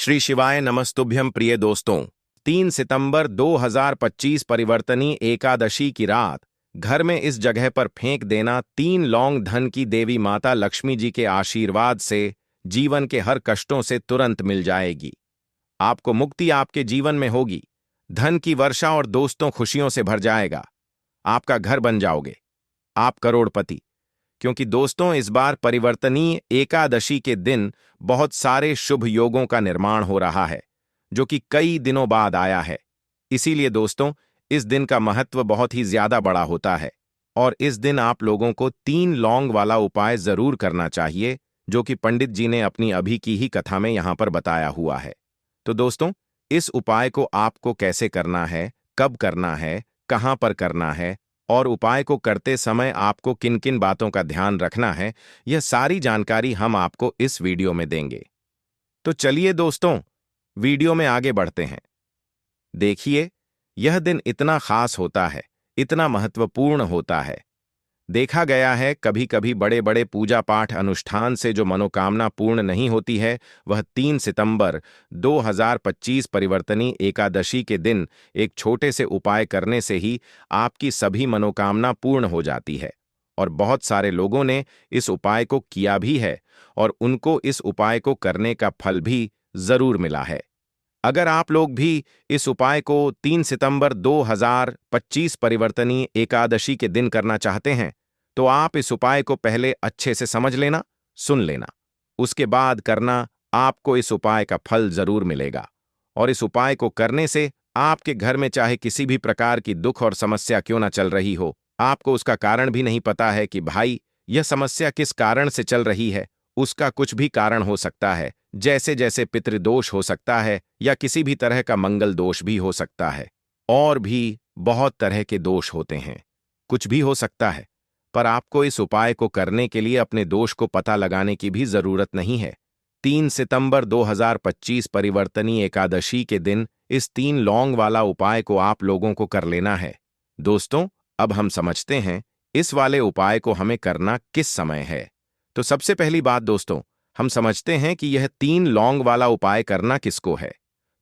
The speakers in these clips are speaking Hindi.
श्री शिवाय नमस्तुभ्यं प्रिय दोस्तों। 3 सितंबर 2025 परिवर्तनी एकादशी की रात घर में इस जगह पर फेंक देना 3 लौंग धन की देवी माता लक्ष्मी जी के आशीर्वाद से जीवन के हर कष्टों से तुरंत मिल जाएगी। आपको मुक्ति आपके जीवन में होगी, धन की वर्षा और दोस्तों खुशियों से भर जाएगा। आपका घर बन जाओगे, आप करोड़पति। क्योंकि दोस्तों इस बार परिवर्तनीय एकादशी के दिन बहुत सारे शुभ योगों का निर्माण हो रहा है, जो कि कई दिनों बाद आया है। इसीलिए दोस्तों इस दिन का महत्व बहुत ही ज्यादा बड़ा होता है और इस दिन आप लोगों को 3 लौंग वाला उपाय जरूर करना चाहिए, जो कि पंडित जी ने अपनी अभी की ही कथा में यहां पर बताया हुआ है। तो दोस्तों इस उपाय को आपको कैसे करना है, कब करना है, कहां पर करना है और उपाय को करते समय आपको किन किन बातों का ध्यान रखना है, यह सारी जानकारी हम आपको इस वीडियो में देंगे। तो चलिए दोस्तों वीडियो में आगे बढ़ते हैं। देखिए यह दिन इतना खास होता है, इतना महत्वपूर्ण होता है। देखा गया है कभी कभी बड़े बड़े पूजा पाठ अनुष्ठान से जो मनोकामना पूर्ण नहीं होती है, वह 3 सितंबर 2025 परिवर्तनी एकादशी के दिन एक छोटे से उपाय करने से ही आपकी सभी मनोकामना पूर्ण हो जाती है। और बहुत सारे लोगों ने इस उपाय को किया भी है और उनको इस उपाय को करने का फल भी जरूर मिला है। अगर आप लोग भी इस उपाय को 3 सितंबर 2025 परिवर्तनीय एकादशी के दिन करना चाहते हैं, तो आप इस उपाय को पहले अच्छे से समझ लेना, सुन लेना। उसके बाद करना, आपको इस उपाय का फल जरूर मिलेगा। और इस उपाय को करने से आपके घर में चाहे किसी भी प्रकार की दुख और समस्या क्यों ना चल रही हो, आपको उसका कारण भी नहीं पता है कि भाई यह समस्या किस कारण से चल रही है, उसका कुछ भी कारण हो सकता है। जैसे जैसे पितृदोष हो सकता है या किसी भी तरह का मंगल दोष भी हो सकता है, और भी बहुत तरह के दोष होते हैं, कुछ भी हो सकता है। पर आपको इस उपाय को करने के लिए अपने दोष को पता लगाने की भी जरूरत नहीं है। 3 सितंबर 2025 परिवर्तनी एकादशी के दिन इस 3 लौंग वाला उपाय को आप लोगों को कर लेना है। दोस्तों अब हम समझते हैं इस वाले उपाय को हमें करना किस समय है। तो सबसे पहली बात दोस्तों, हम समझते हैं कि यह 3 लौंग वाला उपाय करना किसको है।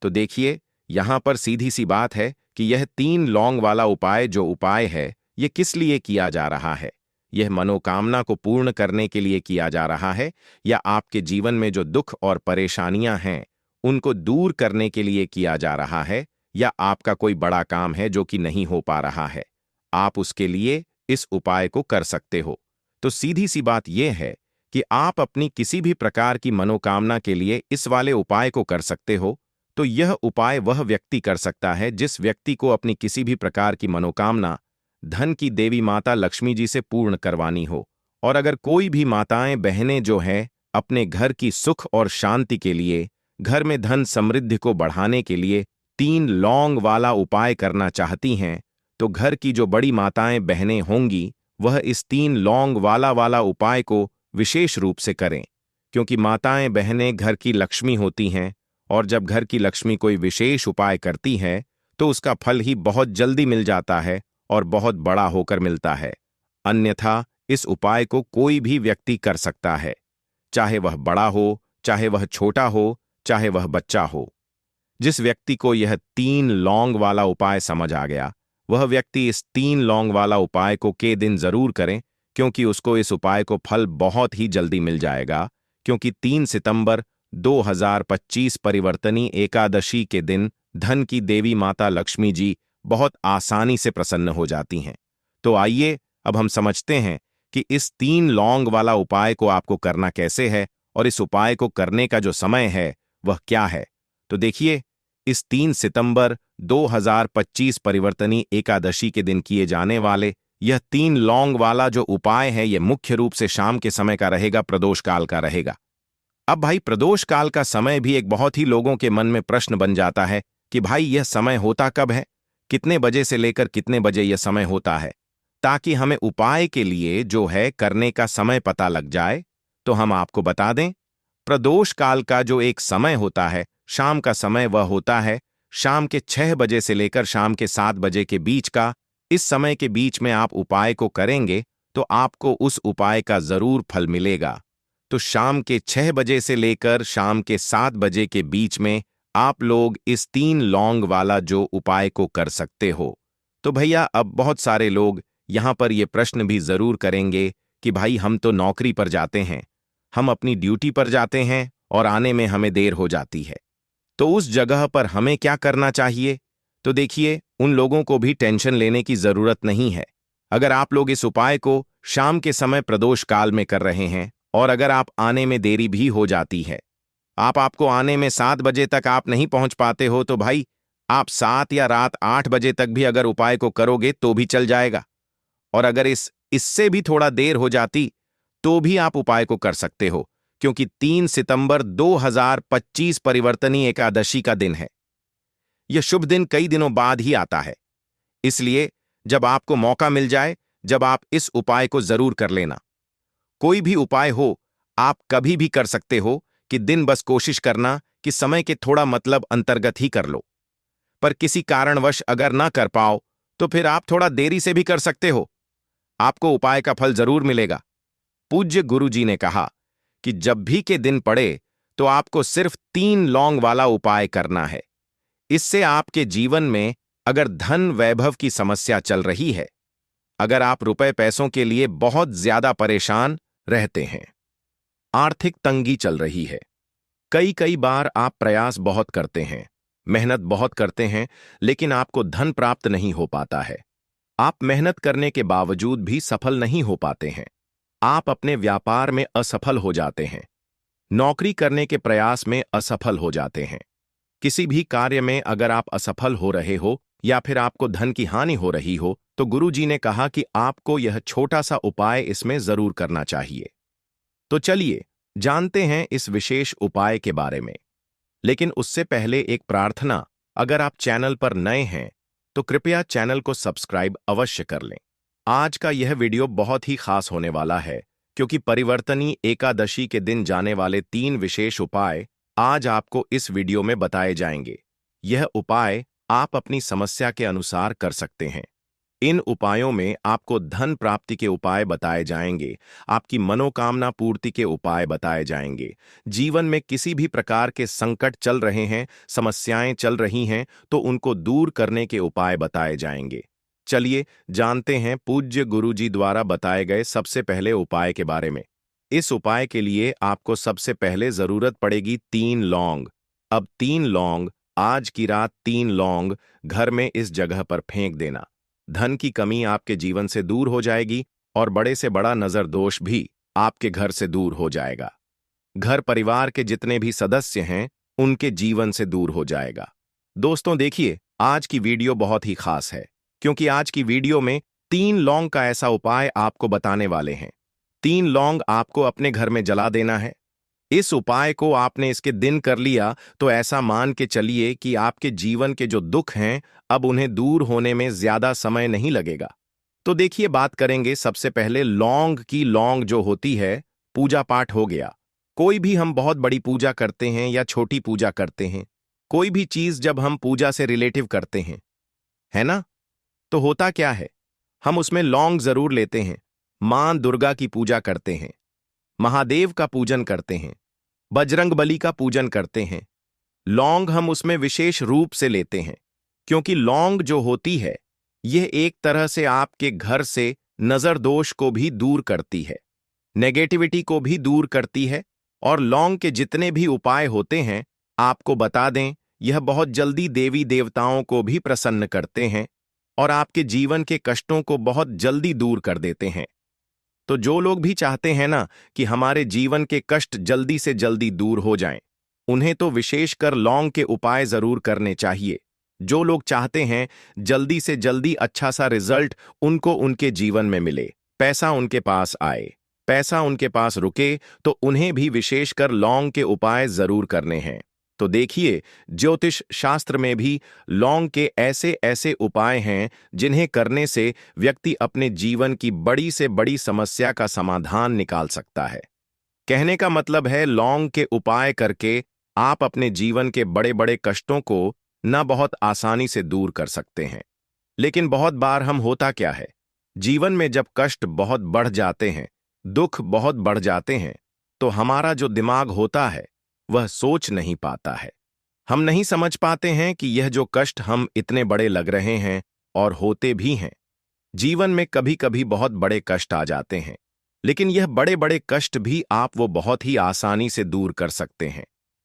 तो देखिए यहां पर सीधी सी बात है कि यह 3 लौंग वाला उपाय जो उपाय है, यह किस लिए किया जा रहा है। यह मनोकामना को पूर्ण करने के लिए किया जा रहा है, या आपके जीवन में जो दुख और परेशानियां हैं उनको दूर करने के लिए किया जा रहा है, या आपका कोई बड़ा काम है जो कि नहीं हो पा रहा है, आप उसके लिए इस उपाय को कर सकते हो। तो सीधी सी बात यह है कि आप अपनी किसी भी प्रकार की मनोकामना के लिए इस वाले उपाय को कर सकते हो। तो यह उपाय वह व्यक्ति कर सकता है जिस व्यक्ति को अपनी किसी भी प्रकार की मनोकामना धन की देवी माता लक्ष्मी जी से पूर्ण करवानी हो। और अगर कोई भी माताएं बहनें जो हैं अपने घर की सुख और शांति के लिए, घर में धन समृद्धि को बढ़ाने के लिए 3 लौंग वाला उपाय करना चाहती हैं, तो घर की जो बड़ी माताएं बहनें होंगी वह इस 3 लौंग वाला उपाय को विशेष रूप से करें। क्योंकि माताएं बहनें घर की लक्ष्मी होती हैं, और जब घर की लक्ष्मी कोई विशेष उपाय करती है तो उसका फल ही बहुत जल्दी मिल जाता है और बहुत बड़ा होकर मिलता है। अन्यथा इस उपाय को कोई भी व्यक्ति कर सकता है, चाहे वह बड़ा हो, चाहे वह छोटा हो, चाहे वह बच्चा हो। जिस व्यक्ति को यह 3 लौंग वाला उपाय समझ आ गया, वह व्यक्ति इस 3 लौंग वाला उपाय को के दिन जरूर करें, क्योंकि उसको इस उपाय को फल बहुत ही जल्दी मिल जाएगा। क्योंकि 3 सितंबर 2025 परिवर्तनी एकादशी के दिन धन की देवी माता लक्ष्मी जी बहुत आसानी से प्रसन्न हो जाती हैं। तो आइए अब हम समझते हैं कि इस 3 लौंग वाला उपाय को आपको करना कैसे है और इस उपाय को करने का जो समय है वह क्या है। तो देखिए इस 3 सितंबर 2025 परिवर्तनी एकादशी के दिन किए जाने वाले यह 3 लौंग वाला जो उपाय है, यह मुख्य रूप से शाम के समय का रहेगा, प्रदोष काल का रहेगा। अब भाई प्रदोष काल का समय भी एक बहुत ही लोगों के मन में प्रश्न बन जाता है कि भाई यह समय होता कब है, कितने बजे से लेकर कितने बजे यह समय होता है। ताकि हमें उपाय के लिए जो है करने का समय पता लग जाए, तो हम आपको बता दें प्रदोष काल का जो एक समय होता है, शाम का समय, वह होता है शाम के 6 बजे से लेकर शाम के 7 बजे के बीच का। इस समय के बीच में आप उपाय को करेंगे तो आपको उस उपाय का जरूर फल मिलेगा। तो शाम के 6 बजे से लेकर शाम के 7 बजे के बीच में आप लोग इस 3 लौंग वाला जो उपाय को कर सकते हो। तो भैया अब बहुत सारे लोग यहाँ पर ये प्रश्न भी जरूर करेंगे कि भाई हम तो नौकरी पर जाते हैं, हम अपनी ड्यूटी पर जाते हैं और आने में हमें देर हो जाती है, तो उस जगह पर हमें क्या करना चाहिए? तो देखिए, उन लोगों को भी टेंशन लेने की जरूरत नहीं है। अगर आप लोग इस उपाय को शाम के समय प्रदोष काल में कर रहे हैं और अगर आप आने में देरी भी हो जाती है, आपको आने में 7 बजे तक आप नहीं पहुंच पाते हो, तो भाई आप 7 या रात 8 बजे तक भी अगर उपाय को करोगे तो भी चल जाएगा। और अगर इससे भी थोड़ा देर हो जाती तो भी आप उपाय को कर सकते हो, क्योंकि 3 सितंबर 2025 परिवर्तनीय एकादशी का दिन है। यह शुभ दिन कई दिनों बाद ही आता है, इसलिए जब आपको मौका मिल जाए, जब आप इस उपाय को जरूर कर लेना। कोई भी उपाय हो, आप कभी भी कर सकते हो कि दिन बस कोशिश करना कि समय के थोड़ा मतलब अंतर्गत ही कर लो। पर किसी कारणवश अगर ना कर पाओ तो फिर आप थोड़ा देरी से भी कर सकते हो, आपको उपाय का फल जरूर मिलेगा। पूज्य गुरु जी ने कहा कि जब भी के दिन पड़े तो आपको सिर्फ 3 लौंग वाला उपाय करना है। इससे आपके जीवन में अगर धन वैभव की समस्या चल रही है, अगर आप रुपए पैसों के लिए बहुत ज्यादा परेशान रहते हैं, आर्थिक तंगी चल रही है, कई बार आप प्रयास बहुत करते हैं, मेहनत बहुत करते हैं, लेकिन आपको धन प्राप्त नहीं हो पाता है, आप मेहनत करने के बावजूद भी सफल नहीं हो पाते हैं, आप अपने व्यापार में असफल हो जाते हैं, नौकरी करने के प्रयास में असफल हो जाते हैं, किसी भी कार्य में अगर आप असफल हो रहे हो या फिर आपको धन की हानि हो रही हो, तो गुरु जी ने कहा कि आपको यह छोटा सा उपाय इसमें जरूर करना चाहिए। तो चलिए जानते हैं इस विशेष उपाय के बारे में। लेकिन उससे पहले एक प्रार्थना, अगर आप चैनल पर नए हैं तो कृपया चैनल को सब्सक्राइब अवश्य कर लें। आज का यह वीडियो बहुत ही खास होने वाला है, क्योंकि परिवर्तनीय एकादशी के दिन जाने वाले 3 विशेष उपाय आज आपको इस वीडियो में बताए जाएंगे। यह उपाय आप अपनी समस्या के अनुसार कर सकते हैं। इन उपायों में आपको धन प्राप्ति के उपाय बताए जाएंगे, आपकी मनोकामना पूर्ति के उपाय बताए जाएंगे। जीवन में किसी भी प्रकार के संकट चल रहे हैं, समस्याएं चल रही हैं, तो उनको दूर करने के उपाय बताए जाएंगे। चलिए जानते हैं पूज्य गुरु जी द्वारा बताए गए सबसे पहले उपाय के बारे में। इस उपाय के लिए आपको सबसे पहले जरूरत पड़ेगी 3 लौंग। अब 3 लौंग, आज की रात 3 लौंग घर में इस जगह पर फेंक देना। धन की कमी आपके जीवन से दूर हो जाएगी और बड़े से बड़ा नजर दोष भी आपके घर से दूर हो जाएगा। घर परिवार के जितने भी सदस्य हैं उनके जीवन से दूर हो जाएगा। दोस्तों देखिए, आज की वीडियो बहुत ही खास है, क्योंकि आज की वीडियो में 3 लौंग का ऐसा उपाय आपको बताने वाले हैं। 3 लौंग आपको अपने घर में जला देना है। इस उपाय को आपने इसके दिन कर लिया तो ऐसा मान के चलिए कि आपके जीवन के जो दुख हैं अब उन्हें दूर होने में ज्यादा समय नहीं लगेगा। तो देखिए, बात करेंगे सबसे पहले लौंग की। लौंग जो होती है, पूजा पाठ हो गया, कोई भी हम बहुत बड़ी पूजा करते हैं या छोटी पूजा करते हैं, कोई भी चीज जब हम पूजा से रिलेटिव करते हैं, है ना, तो होता क्या है, हम उसमें लौंग जरूर लेते हैं। मां दुर्गा की पूजा करते हैं, महादेव का पूजन करते हैं, बजरंगबली का पूजन करते हैं। लौंग हम उसमें विशेष रूप से लेते हैं, क्योंकि लौंग जो होती है यह एक तरह से आपके घर से नजर दोष को भी दूर करती है, नेगेटिविटी को भी दूर करती है। और लौंग के जितने भी उपाय होते हैं, आपको बता दें, यह बहुत जल्दी देवी देवताओं को भी प्रसन्न करते हैं और आपके जीवन के कष्टों को बहुत जल्दी दूर कर देते हैं। तो जो लोग भी चाहते हैं ना कि हमारे जीवन के कष्ट जल्दी से जल्दी दूर हो जाएं, उन्हें तो विशेषकर लौंग के उपाय जरूर करने चाहिए। जो लोग चाहते हैं जल्दी से जल्दी अच्छा सा रिजल्ट उनको उनके जीवन में मिले, पैसा उनके पास आए, पैसा उनके पास रुके, तो उन्हें भी विशेषकर लौंग के उपाय जरूर करने हैं। तो देखिए, ज्योतिष शास्त्र में भी लौंग के ऐसे ऐसे उपाय हैं जिन्हें करने से व्यक्ति अपने जीवन की बड़ी से बड़ी समस्या का समाधान निकाल सकता है। कहने का मतलब है, लौंग के उपाय करके आप अपने जीवन के बड़े बड़े कष्टों को न बहुत आसानी से दूर कर सकते हैं। लेकिन बहुत बार हम होता क्या है, जीवन में जब कष्ट बहुत बढ़ जाते हैं, दुख बहुत बढ़ जाते हैं, तो हमारा जो दिमाग होता है वह सोच नहीं पाता है। हम नहीं समझ पाते हैं कि यह जो कष्ट हम इतने बड़े लग रहे हैं और होते भी हैं। जीवन में कभी कभी बहुत बड़े कष्ट आ जाते हैं, लेकिन यह बड़े बड़े कष्ट भी आप वो बहुत ही आसानी से दूर कर सकते हैं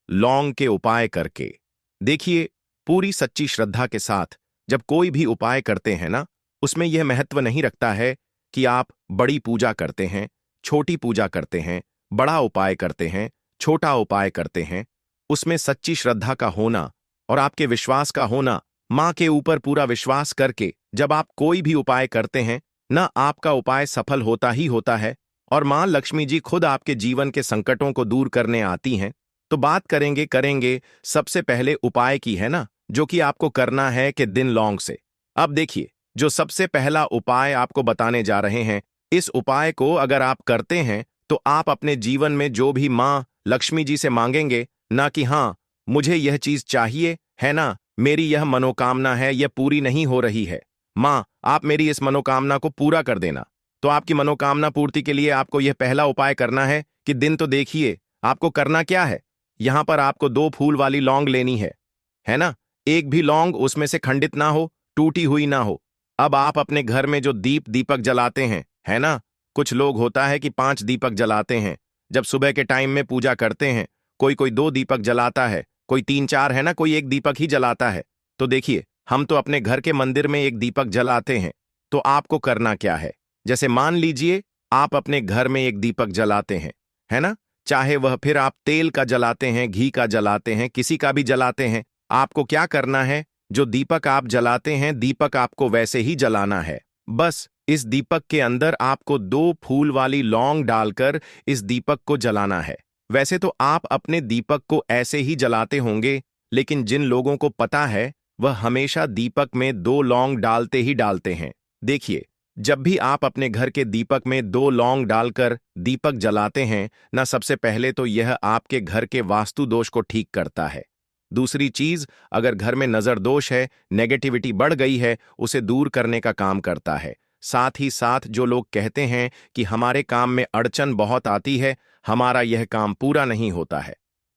लौंग के उपाय करके। देखिए, पूरी सच्ची श्रद्धा के साथ जब कोई भी उपाय करते हैं ना, उसमें यह महत्व नहीं रखता है कि आप बड़ी पूजा करते हैं, छोटी पूजा करते हैं, बड़ा उपाय करते हैं, छोटा उपाय करते हैं। उसमें सच्ची श्रद्धा का होना और आपके विश्वास का होना, माँ के ऊपर पूरा विश्वास करके जब आप कोई भी उपाय करते हैं ना, आपका उपाय सफल होता ही होता है और माँ लक्ष्मी जी खुद आपके जीवन के संकटों को दूर करने आती हैं। तो बात करेंगे सबसे पहले उपाय की, है ना, जो कि आपको करना है कि दिन लौंग से। अब देखिए, जो सबसे पहला उपाय आपको बताने जा रहे हैं, इस उपाय को अगर आप करते हैं तो आप अपने जीवन में जो भी माँ लक्ष्मी जी से मांगेंगे ना कि हाँ मुझे यह चीज चाहिए, है ना, मेरी यह मनोकामना है, यह पूरी नहीं हो रही है, माँ आप मेरी इस मनोकामना को पूरा कर देना। तो आपकी मनोकामना पूर्ति के लिए आपको यह पहला उपाय करना है कि दिन तो देखिए आपको करना क्या है। यहां पर आपको 2 फूल वाली लौंग लेनी है ना। एक भी लौंग उसमें से खंडित ना हो, टूटी हुई ना हो। अब आप अपने घर में जो दीपक जलाते हैं, है ना, कुछ लोग होता है कि 5 दीपक जलाते हैं जब सुबह के टाइम में पूजा करते हैं। कोई कोई 2 दीपक जलाता है, कोई 3-4, है ना, कोई 1 दीपक ही जलाता है। तो देखिए, हम तो अपने घर के मंदिर में 1 दीपक जलाते हैं। तो आपको करना क्या है, जैसे मान लीजिए आप अपने घर में 1 दीपक जलाते हैं, है ना, चाहे वह फिर आप तेल का जलाते हैं, घी का जलाते हैं, किसी का भी जलाते हैं। आपको क्या करना है, जो दीपक आप जलाते हैं दीपक आपको वैसे ही जलाना है। बस इस दीपक के अंदर आपको 2 फूल वाली लौंग डालकर इस दीपक को जलाना है। वैसे तो आप अपने दीपक को ऐसे ही जलाते होंगे, लेकिन जिन लोगों को पता है वह हमेशा दीपक में 2 लौंग डालते ही डालते हैं। देखिए, जब भी आप अपने घर के दीपक में 2 लौंग डालकर दीपक जलाते हैं ना, सबसे पहले तो यह आपके घर के वास्तु दोष को ठीक करता है। दूसरी चीज, अगर घर में नजर दोष है, नेगेटिविटी बढ़ गई है, उसे दूर करने का काम करता है। साथ ही साथ जो लोग कहते हैं कि हमारे काम में अड़चन बहुत आती है, हमारा यह काम पूरा नहीं होता है,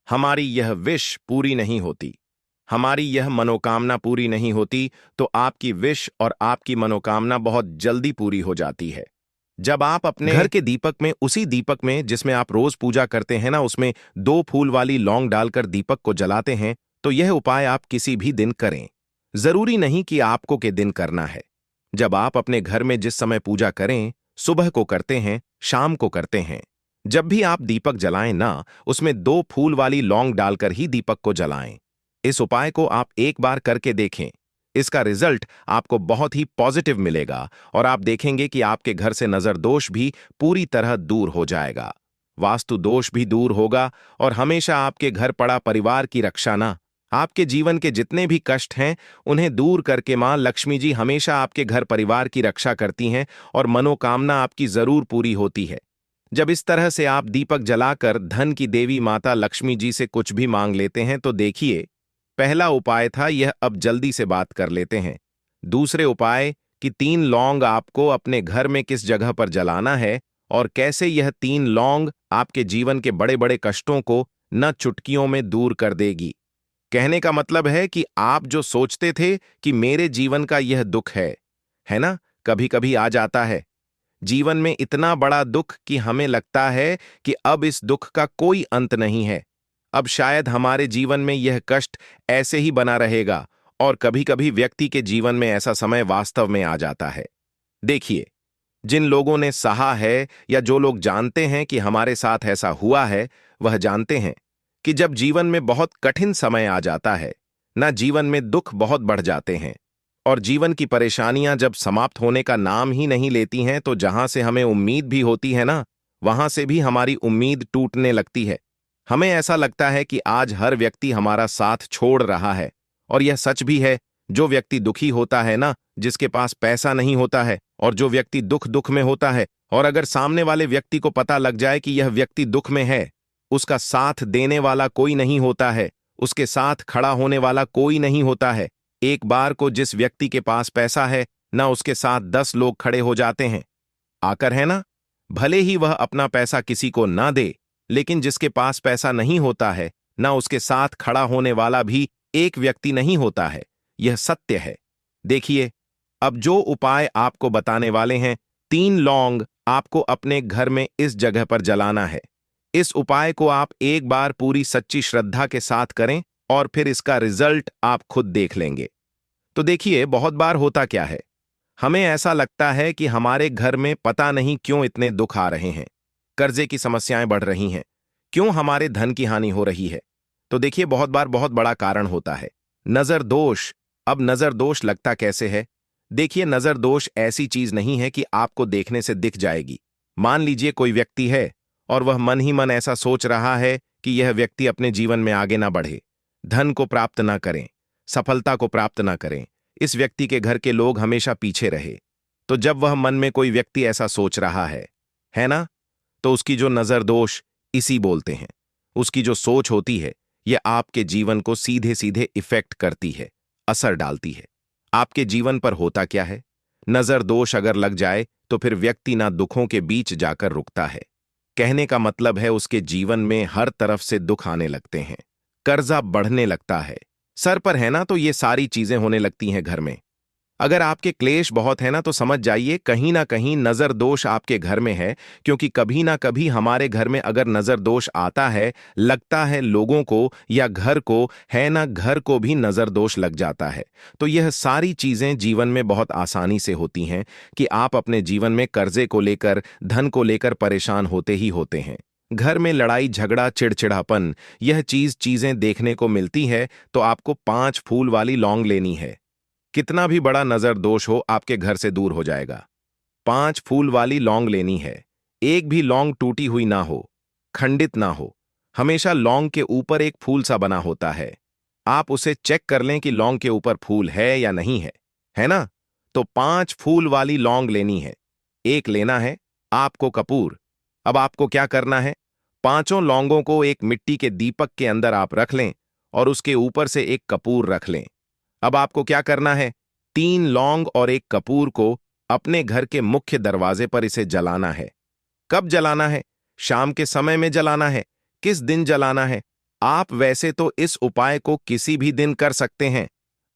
हमारी यह विश पूरी नहीं होती, हमारी यह मनोकामना पूरी नहीं होती, तो आपकी विश और आपकी मनोकामना बहुत जल्दी पूरी हो जाती है। जब आप अपने घर के दीपक में, उसी दीपक में जिसमें आप रोज पूजा करते हैं ना, उसमें 2 फूल वाली लौंग डालकर दीपक को जलाते हैं, तो यह उपाय आप किसी भी दिन करें। जरूरी नहीं कि आपको के दिन करना है। जब आप अपने घर में जिस समय पूजा करें, सुबह को करते हैं, शाम को करते हैं, जब भी आप दीपक जलाएं ना, उसमें 2 फूल वाली लौंग डालकर ही दीपक को जलाएं। इस उपाय को आप एक बार करके देखें, इसका रिजल्ट आपको बहुत ही पॉजिटिव मिलेगा और आप देखेंगे कि आपके घर से नजर दोष भी पूरी तरह दूर हो जाएगा, वास्तु दोष भी दूर होगा और हमेशा आपके घर पड़ा परिवार की रक्षा ना, आपके जीवन के जितने भी कष्ट हैं उन्हें दूर करके मां लक्ष्मी जी हमेशा आपके घर परिवार की रक्षा करती हैं और मनोकामना आपकी जरूर पूरी होती है। जब इस तरह से आप दीपक जलाकर धन की देवी माता लक्ष्मी जी से कुछ भी मांग लेते हैं, तो देखिए, पहला उपाय था यह, अब जल्दी से बात कर लेते हैं दूसरे उपाय कि 3 लौंग आपको अपने घर में किस जगह पर जलाना है और कैसे यह 3 लौंग आपके जीवन के बड़े बड़े कष्टों को न चुटकियों में दूर कर देगी। कहने का मतलब है कि आप जो सोचते थे कि मेरे जीवन का यह दुख है ना, कभी कभी आ जाता है जीवन में इतना बड़ा दुख कि हमें लगता है कि अब इस दुख का कोई अंत नहीं है, अब शायद हमारे जीवन में यह कष्ट ऐसे ही बना रहेगा। और कभी कभी व्यक्ति के जीवन में ऐसा समय वास्तव में आ जाता है। देखिए, जिन लोगों ने सहा है या जो लोग जानते हैं कि हमारे साथ ऐसा हुआ है, वह जानते हैं कि जब जीवन में बहुत कठिन समय आ जाता है ना, जीवन में दुख बहुत बढ़ जाते हैं और जीवन की परेशानियां जब समाप्त होने का नाम ही नहीं लेती हैं, तो जहां से हमें उम्मीद भी होती है ना, वहां से भी हमारी उम्मीद टूटने लगती है। हमें ऐसा लगता है कि आज हर व्यक्ति हमारा साथ छोड़ रहा है और यह सच भी है। जो व्यक्ति दुखी होता है ना, जिसके पास पैसा नहीं होता है और जो व्यक्ति दुख में होता है, और अगर सामने वाले व्यक्ति को पता लग जाए कि यह व्यक्ति दुख में है, उसका साथ देने वाला कोई नहीं होता है, उसके साथ खड़ा होने वाला कोई नहीं होता है। एक बार को जिस व्यक्ति के पास पैसा है ना, उसके साथ 10 लोग खड़े हो जाते हैं आकर, है ना, भले ही वह अपना पैसा किसी को ना दे, लेकिन जिसके पास पैसा नहीं होता है, ना उसके साथ खड़ा होने वाला भी एक व्यक्ति नहीं होता है। यह सत्य है। देखिए, अब जो उपाय आपको बताने वाले हैं, 3 लौंग आपको अपने घर में इस जगह पर जलाना है। इस उपाय को आप एक बार पूरी सच्ची श्रद्धा के साथ करें और फिर इसका रिजल्ट आप खुद देख लेंगे। तो देखिए, बहुत बार होता क्या है, हमें ऐसा लगता है कि हमारे घर में पता नहीं क्यों इतने दुख आ रहे हैं, कर्जे की समस्याएं बढ़ रही हैं, क्यों हमारे धन की हानि हो रही है। तो देखिए, बहुत बार बहुत बड़ा कारण होता है नजर दोष। अब नजर दोष लगता कैसे है? देखिए, नजर दोष ऐसी चीज नहीं है कि आपको देखने से दिख जाएगी। मान लीजिए कोई व्यक्ति है और वह मन ही मन ऐसा सोच रहा है कि यह व्यक्ति अपने जीवन में आगे ना बढ़े, धन को प्राप्त ना करें, सफलता को प्राप्त ना करें, इस व्यक्ति के घर के लोग हमेशा पीछे रहे। तो जब वह मन में कोई व्यक्ति ऐसा सोच रहा है ना, तो उसकी जो नजर दोष इसी बोलते हैं। उसकी जो सोच होती है, यह आपके जीवन को सीधे सीधे इफेक्ट करती है, असर डालती है। आपके जीवन पर होता क्या है, नजर दोष अगर लग जाए तो फिर व्यक्ति ना दुखों के बीच जाकर रुकता है। कहने का मतलब है उसके जीवन में हर तरफ से दुख आने लगते हैं, कर्जा बढ़ने लगता है, सर पर है ना, तो ये सारी चीजें होने लगती हैं घर में। अगर आपके क्लेश बहुत है ना, तो समझ जाइए कहीं ना कहीं नजर दोष आपके घर में है। क्योंकि कभी ना कभी हमारे घर में अगर नजर दोष आता है, लगता है लोगों को या घर को, है ना, घर को भी नजर दोष लग जाता है। तो यह सारी चीजें जीवन में बहुत आसानी से होती हैं कि आप अपने जीवन में कर्जे को लेकर, धन को लेकर परेशान होते ही होते हैं। घर में लड़ाई झगड़ा चिड़चिड़ापन, यह चीजें देखने को मिलती है। तो आपको 5 फूल वाली लौंग लेनी है। कितना भी बड़ा नजर दोष हो, आपके घर से दूर हो जाएगा। 5 फूल वाली लौंग लेनी है। एक भी लौंग टूटी हुई ना हो, खंडित ना हो। हमेशा लौंग के ऊपर एक फूल सा बना होता है। आप उसे चेक कर लें कि लौंग के ऊपर फूल है या नहीं है ना? तो 5 फूल वाली लौंग लेनी है। एक लेना है आपको कपूर। अब आपको क्या करना है, 5 लौंगों को एक मिट्टी के दीपक के अंदर आप रख लें और उसके ऊपर से एक कपूर रख लें। अब आपको क्या करना है, 3 लौंग और एक कपूर को अपने घर के मुख्य दरवाजे पर इसे जलाना है। कब जलाना है? शाम के समय में जलाना है। किस दिन जलाना है? आप वैसे तो इस उपाय को किसी भी दिन कर सकते हैं।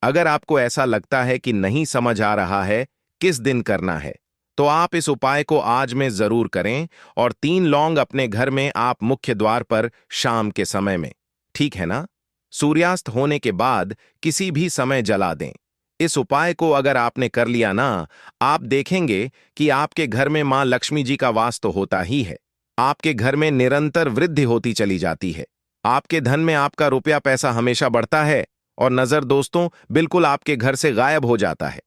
अगर आपको ऐसा लगता है कि नहीं समझ आ रहा है किस दिन करना है, तो आप इस उपाय को आज में जरूर करें और 3 लौंग अपने घर में आप मुख्य द्वार पर शाम के समय में, ठीक है ना, सूर्यास्त होने के बाद किसी भी समय जला दें। इस उपाय को अगर आपने कर लिया ना, आप देखेंगे कि आपके घर में मां लक्ष्मी जी का वास तो होता ही है। आपके घर में निरंतर वृद्धि होती चली जाती है। आपके धन में आपका रुपया पैसा हमेशा बढ़ता है और नजर दोस्तों बिल्कुल आपके घर से गायब हो जाता है।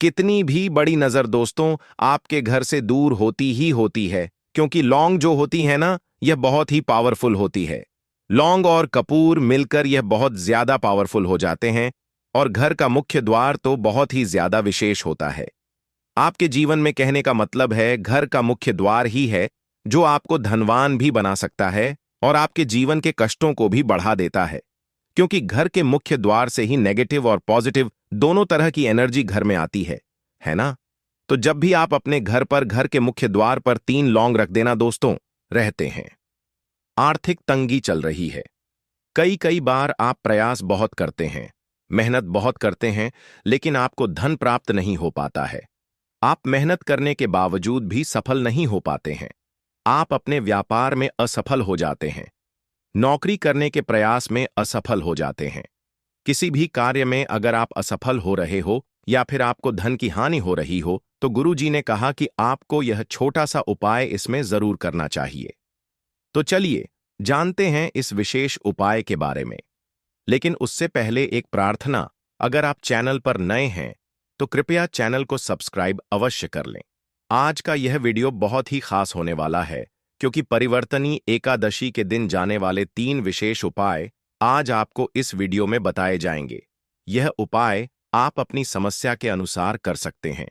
कितनी भी बड़ी नजर दोस्तों आपके घर से दूर होती ही होती है, क्योंकि लौंग जो होती है ना, यह बहुत ही पावरफुल होती है। लौंग और कपूर मिलकर यह बहुत ज्यादा पावरफुल हो जाते हैं और घर का मुख्य द्वार तो बहुत ही ज्यादा विशेष होता है। आपके जीवन में, कहने का मतलब है, घर का मुख्य द्वार ही है जो आपको धनवान भी बना सकता है और आपके जीवन के कष्टों को भी बढ़ा देता है। क्योंकि घर के मुख्य द्वार से ही नेगेटिव और पॉजिटिव दोनों तरह की एनर्जी घर में आती है ना? तो जब भी आप अपने घर पर, घर के मुख्य द्वार पर 3 लौंग रख देना दोस्तों, रहते हैं। आर्थिक तंगी चल रही है। कई कई बार आप प्रयास बहुत करते हैं, मेहनत बहुत करते हैं, लेकिन आपको धन प्राप्त नहीं हो पाता है। आप मेहनत करने के बावजूद भी सफल नहीं हो पाते हैं। आप अपने व्यापार में असफल हो जाते हैं, नौकरी करने के प्रयास में असफल हो जाते हैं। किसी भी कार्य में अगर आप असफल हो रहे हो या फिर आपको धन की हानि हो रही हो, तो गुरुजी ने कहा कि आपको यह छोटा सा उपाय इसमें जरूर करना चाहिए। तो चलिए जानते हैं इस विशेष उपाय के बारे में। लेकिन उससे पहले एक प्रार्थना, अगर आप चैनल पर नए हैं तो कृपया चैनल को सब्सक्राइब अवश्य कर लें। आज का यह वीडियो बहुत ही खास होने वाला है, क्योंकि परिवर्तनी एकादशी के दिन जाने वाले 3 विशेष उपाय आज आपको इस वीडियो में बताए जाएंगे। यह उपाय आप अपनी समस्या के अनुसार कर सकते हैं।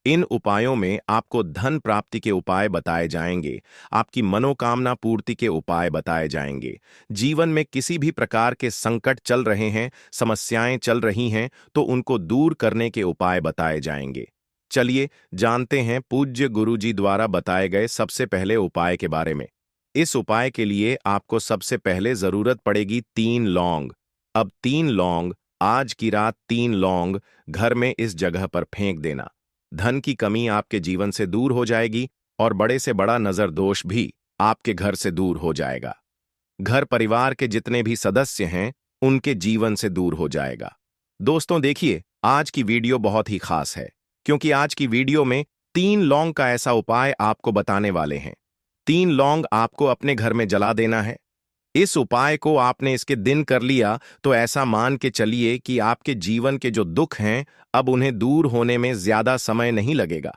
इन उपायों में आपको धन प्राप्ति के उपाय बताए जाएंगे, आपकी मनोकामना पूर्ति के उपाय बताए जाएंगे। जीवन में किसी भी प्रकार के संकट चल रहे हैं, समस्याएं चल रही हैं, तो उनको दूर करने के उपाय बताए जाएंगे। चलिए जानते हैं पूज्य गुरुजी द्वारा बताए गए सबसे पहले उपाय के बारे में। इस उपाय के लिए आपको सबसे पहले जरूरत पड़ेगी 3 लौंग। अब 3 लौंग, आज की रात 3 लौंग घर में इस जगह पर फेंक देना। धन की कमी आपके जीवन से दूर हो जाएगी और बड़े से बड़ा नजर दोष भी आपके घर से दूर हो जाएगा। घर परिवार के जितने भी सदस्य हैं उनके जीवन से दूर हो जाएगा। दोस्तों देखिए, आज की वीडियो बहुत ही खास है, क्योंकि आज की वीडियो में 3 लौंग का ऐसा उपाय आपको बताने वाले हैं। 3 लौंग आपको अपने घर में जला देना है। इस उपाय को आपने इसके दिन कर लिया तो ऐसा मान के चलिए कि आपके जीवन के जो दुख हैं अब उन्हें दूर होने में ज्यादा समय नहीं लगेगा।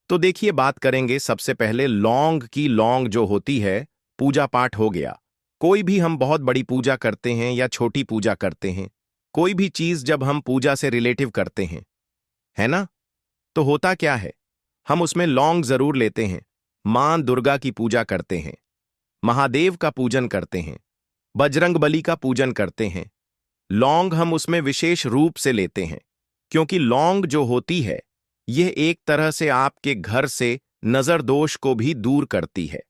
तो देखिए, बात करेंगे सबसे पहले लौंग की। लौंग जो होती है, पूजा पाठ हो गया। कोई भी हम बहुत बड़ी पूजा करते हैं या छोटी पूजा करते हैं, कोई भी चीज जब हम पूजा से रिलेटिव करते हैं, है ना, तो होता क्या है, हम उसमें लौंग जरूर लेते हैं। मां दुर्गा की पूजा करते हैं, महादेव का पूजन करते हैं, बजरंगबली का पूजन करते हैं। लौंग हम उसमें विशेष रूप से लेते हैं, क्योंकि लौंग जो होती है यह एक तरह से आपके घर से नजर दोष को भी दूर करती है,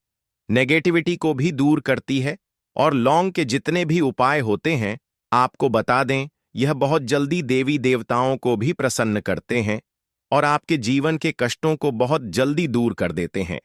नेगेटिविटी को भी दूर करती है। और लौंग के जितने भी उपाय होते हैं, आपको बता दें, यह बहुत जल्दी देवी देवताओं को भी प्रसन्न करते हैं और आपके जीवन के कष्टों को बहुत जल्दी दूर कर देते हैं।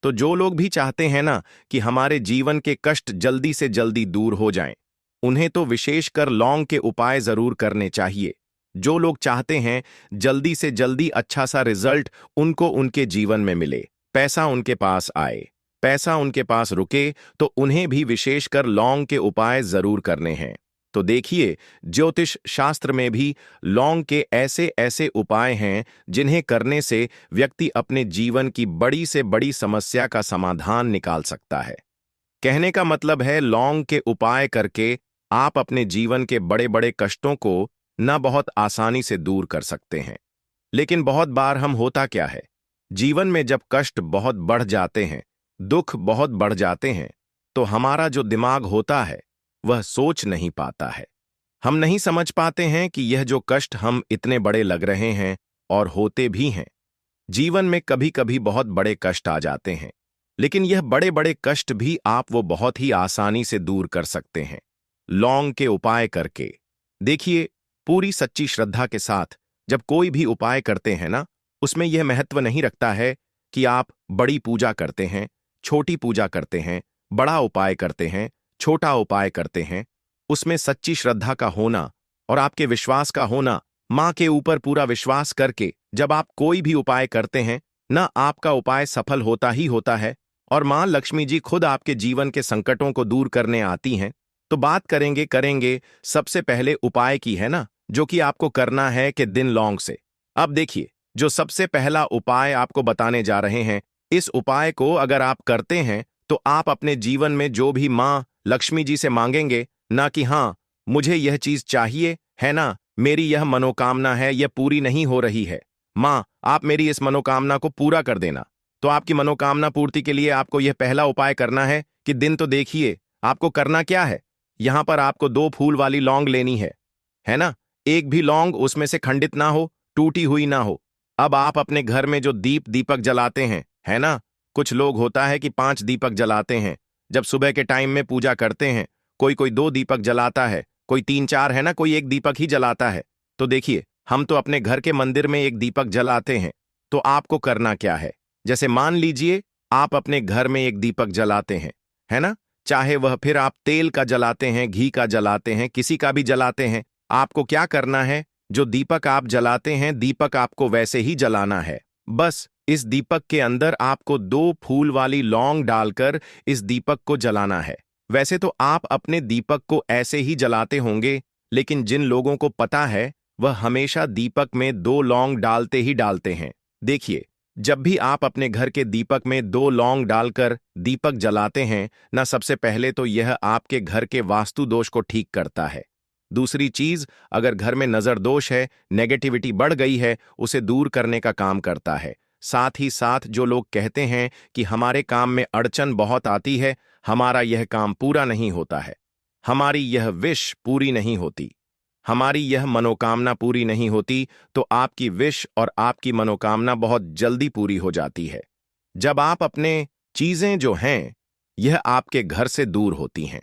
तो जो लोग भी चाहते हैं ना कि हमारे जीवन के कष्ट जल्दी से जल्दी दूर हो जाएं, उन्हें तो विशेषकर लौंग के उपाय जरूर करने चाहिए। जो लोग चाहते हैं जल्दी से जल्दी अच्छा सा रिजल्ट उनको उनके जीवन में मिले, पैसा उनके पास आए, पैसा उनके पास रुके, तो उन्हें भी विशेषकर लौंग के उपाय जरूर करने हैं। तो देखिए, ज्योतिष शास्त्र में भी लौंग के ऐसे ऐसे उपाय हैं जिन्हें करने से व्यक्ति अपने जीवन की बड़ी से बड़ी समस्या का समाधान निकाल सकता है। कहने का मतलब है, लौंग के उपाय करके आप अपने जीवन के बड़े बड़े कष्टों को न बहुत आसानी से दूर कर सकते हैं। लेकिन बहुत बार हम होता क्या है, जीवन में जब कष्ट बहुत बढ़ जाते हैं, दुख बहुत बढ़ जाते हैं, तो हमारा जो दिमाग होता है वह सोच नहीं पाता है। हम नहीं समझ पाते हैं कि यह जो कष्ट हम इतने बड़े लग रहे हैं और होते भी हैं। जीवन में कभी कभी बहुत बड़े कष्ट आ जाते हैं, लेकिन यह बड़े बड़े कष्ट भी आप वो बहुत ही आसानी से दूर कर सकते हैं लौंग के उपाय करके। देखिए, पूरी सच्ची श्रद्धा के साथ जब कोई भी उपाय करते हैं ना, उसमें यह महत्व नहीं रखता है कि आप बड़ी पूजा करते हैं, छोटी पूजा करते हैं, बड़ा उपाय करते हैं, छोटा उपाय करते हैं। उसमें सच्ची श्रद्धा का होना और आपके विश्वास का होना, मां के ऊपर पूरा विश्वास करके जब आप कोई भी उपाय करते हैं ना, आपका उपाय सफल होता ही होता है और मां लक्ष्मी जी खुद आपके जीवन के संकटों को दूर करने आती हैं। तो बात करेंगे सबसे पहले उपाय की, है ना, जो कि आपको करना है कि दिन लौंग से। अब देखिए, जो सबसे पहला उपाय आपको बताने जा रहे हैं, इस उपाय को अगर आप करते हैं तो आप अपने जीवन में जो भी मां लक्ष्मी जी से मांगेंगे ना कि हाँ मुझे यह चीज चाहिए, है ना, मेरी यह मनोकामना है, यह पूरी नहीं हो रही है, मां आप मेरी इस मनोकामना को पूरा कर देना। तो आपकी मनोकामना पूर्ति के लिए आपको यह पहला उपाय करना है कि दिन तो देखिए, आपको करना क्या है, यहां पर आपको 2 फूल वाली लौंग लेनी है ना। एक भी लौंग उसमें से खंडित ना हो, टूटी हुई ना हो। अब आप अपने घर में जो दीपक जलाते हैं, है ना, कुछ लोग होता है कि 5 दीपक जलाते हैं जब सुबह के टाइम में पूजा करते हैं, कोई कोई 2 दीपक जलाता है, कोई 3-4, है ना, कोई 1 दीपक ही जलाता है। तो देखिए, हम तो अपने घर के मंदिर में 1 दीपक जलाते हैं। तो आपको करना क्या है, जैसे मान लीजिए आप अपने घर में 1 दीपक जलाते हैं, है ना, चाहे वह फिर आप तेल का जलाते हैं, घी का जलाते हैं, किसी का भी जलाते हैं, आपको क्या करना है, जो दीपक आप जलाते हैं, दीपक आपको वैसे ही जलाना है। बस इस दीपक के अंदर आपको 2 फूल वाली लौंग डालकर इस दीपक को जलाना है। वैसे तो आप अपने दीपक को ऐसे ही जलाते होंगे, लेकिन जिन लोगों को पता है वह हमेशा दीपक में 2 लौंग डालते ही डालते हैं। देखिए, जब भी आप अपने घर के दीपक में 2 लौंग डालकर दीपक जलाते हैं ना, सबसे पहले तो यह आपके घर के वास्तु दोष को ठीक करता है। दूसरी चीज, अगर घर में नजर दोष है, नेगेटिविटी बढ़ गई है, उसे दूर करने का काम करता है। साथ ही साथ जो लोग कहते हैं कि हमारे काम में अड़चन बहुत आती है, हमारा यह काम पूरा नहीं होता है, हमारी यह विश पूरी नहीं होती, हमारी यह मनोकामना पूरी नहीं होती, तो आपकी विश और आपकी मनोकामना बहुत जल्दी पूरी हो जाती है। जब आप अपने चीजें जो हैं यह आपके घर से दूर होती हैं।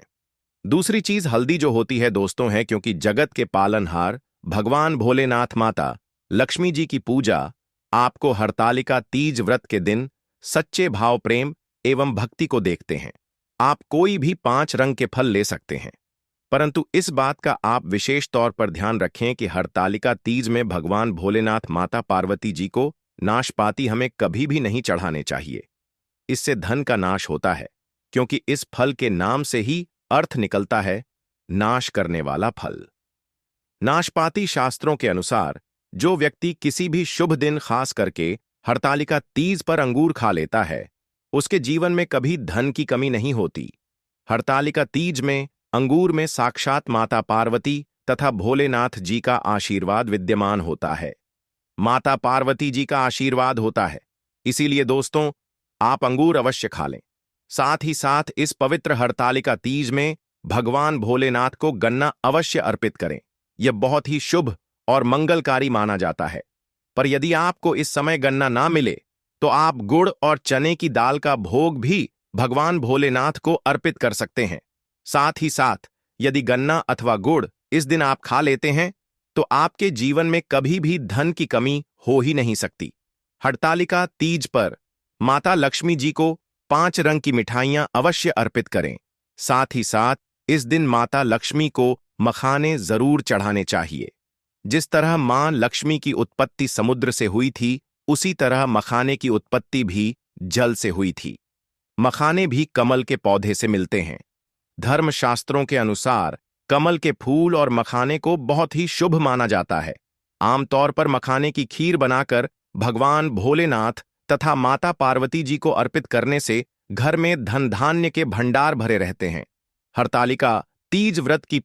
दूसरी चीज हल्दी जो होती है दोस्तों है, क्योंकि जगत के पालनहार भगवान भोलेनाथ माता लक्ष्मी जी की पूजा आपको हरतालिका तीज व्रत के दिन सच्चे भाव प्रेम एवं भक्ति को देखते हैं। आप कोई भी 5 रंग के फल ले सकते हैं, परंतु इस बात का आप विशेष तौर पर ध्यान रखें कि हरतालिका तीज में भगवान भोलेनाथ माता पार्वती जी को नाशपाती हमें कभी भी नहीं चढ़ाने चाहिए। इससे धन का नाश होता है, क्योंकि इस फल के नाम से ही अर्थ निकलता है नाश करने वाला फल। नाशपाती शास्त्रों के अनुसार जो व्यक्ति किसी भी शुभ दिन खास करके हरतालिका तीज पर अंगूर खा लेता है, उसके जीवन में कभी धन की कमी नहीं होती। हरतालिका तीज में अंगूर में साक्षात माता पार्वती तथा भोलेनाथ जी का आशीर्वाद विद्यमान होता है। माता पार्वती जी का आशीर्वाद होता है, इसीलिए दोस्तों आप अंगूर अवश्य खा लें। साथ ही साथ इस पवित्र हरतालिका तीज में भगवान भोलेनाथ को गन्ना अवश्य अर्पित करें। यह बहुत ही शुभ और मंगलकारी माना जाता है। पर यदि आपको इस समय गन्ना ना मिले तो आप गुड़ और चने की दाल का भोग भी भगवान भोलेनाथ को अर्पित कर सकते हैं। साथ ही साथ यदि गन्ना अथवा गुड़ इस दिन आप खा लेते हैं तो आपके जीवन में कभी भी धन की कमी हो ही नहीं सकती। हरतालिका तीज पर माता लक्ष्मी जी को 5 रंग की मिठाइयां अवश्य अर्पित करें। साथ ही साथ इस दिन माता लक्ष्मी को मखाने जरूर चढ़ाने चाहिए। जिस तरह मां लक्ष्मी की उत्पत्ति समुद्र से हुई थी, उसी तरह मखाने की उत्पत्ति भी जल से हुई थी। मखाने भी कमल के पौधे से मिलते हैं। धर्मशास्त्रों के अनुसार कमल के फूल और मखाने को बहुत ही शुभ माना जाता है। आमतौर पर मखाने की खीर बनाकर भगवान भोलेनाथ तथा माता पार्वती जी को अर्पित करने से घर में धन धान्य के भंडार भरे रहते हैं। हरतालिका तीज व्रत की